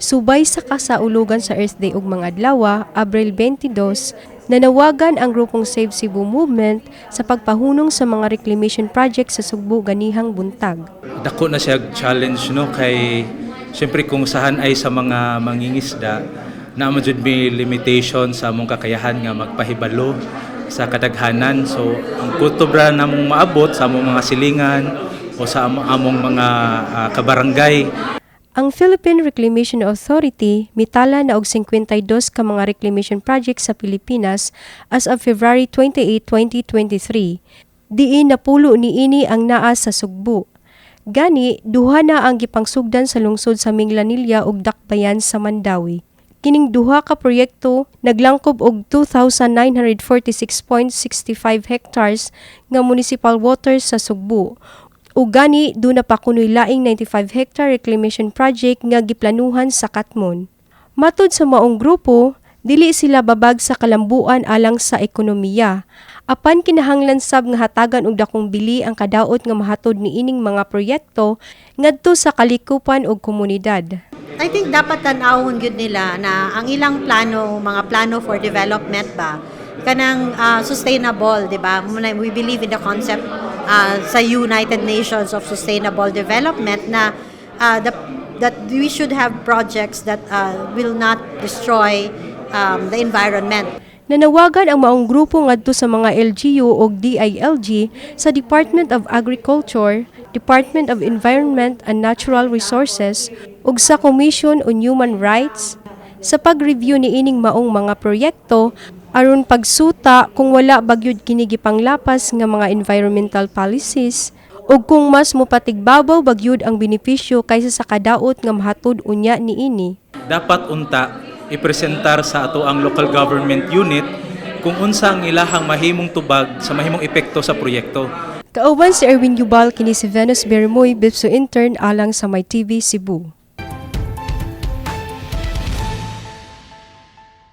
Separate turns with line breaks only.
Subay sa kasaulugan sa Earth Day ug mga adlaw, Abril 22, nanawagan ang grupong Save Cebu Movement sa pagpahunong sa mga reclamation project sa Sugbo ganihang buntag.
Dako na siya challenge no kay siyempre kung sahan ay sa mga mangingisda na mo jud may limitation sa among kakayahan nga magpahibalo sa kadaghanan. So ang kutubra namong maabot sa among mga silingan o sa among mga kabarangay.
Ang Philippine Reclamation Authority mitala na og 52 ka mga reclamation projects sa Pilipinas as of February 28, 2023. Diin napulo niini ang naa sa Sugbo. Gani, duha na ang gipangsugdan sa lungsod sa Minglanilla ug Dakbayan sa Mandawi. Kining duha ka proyekto naglangkob og 2,946.65 hectares nga municipal waters sa Sugbo. Ug gani do na pa kunoy laing 95 hectare reclamation project nga giplanuhan sa Katmon. Matud sa maong grupo, dili sila babag sa kalambuan alang sa ekonomiya. Apan kinahanglan sab nga hatagan og dakong bili ang kadaot nga mahatod niining mga proyekto ngadto sa kalikupan ug komunidad.
I think dapat tan-awon gyud nila na ang ilang plano, mga plano for development ba, kanang sustainable, di ba? We believe in the concept sa United Nations of Sustainable Development na that we should have projects that will not destroy the environment.
Nanawagan ang maong grupo ngadto sa mga LGU o DILG sa Department of Agriculture, Department of Environment and Natural Resources ug sa Commission on Human Rights sa pag-review niining maong mga proyekto aron pagsuta kung wala bagyod kini gipanglapas nga mga environmental policies ug kung mas mopatigbabaw bagyod ang benepisyo kaysa sa kadaot nga mahatod unya niini.
Dapat unta ipresentar sa ato ang local government unit kung unsa ang ilahang mahimong tubag sa mahimong epekto sa proyekto.
Kauban si Erwin Yubal kini si Venus Bermoy, Bipso Intern alang sa My TV Cebu.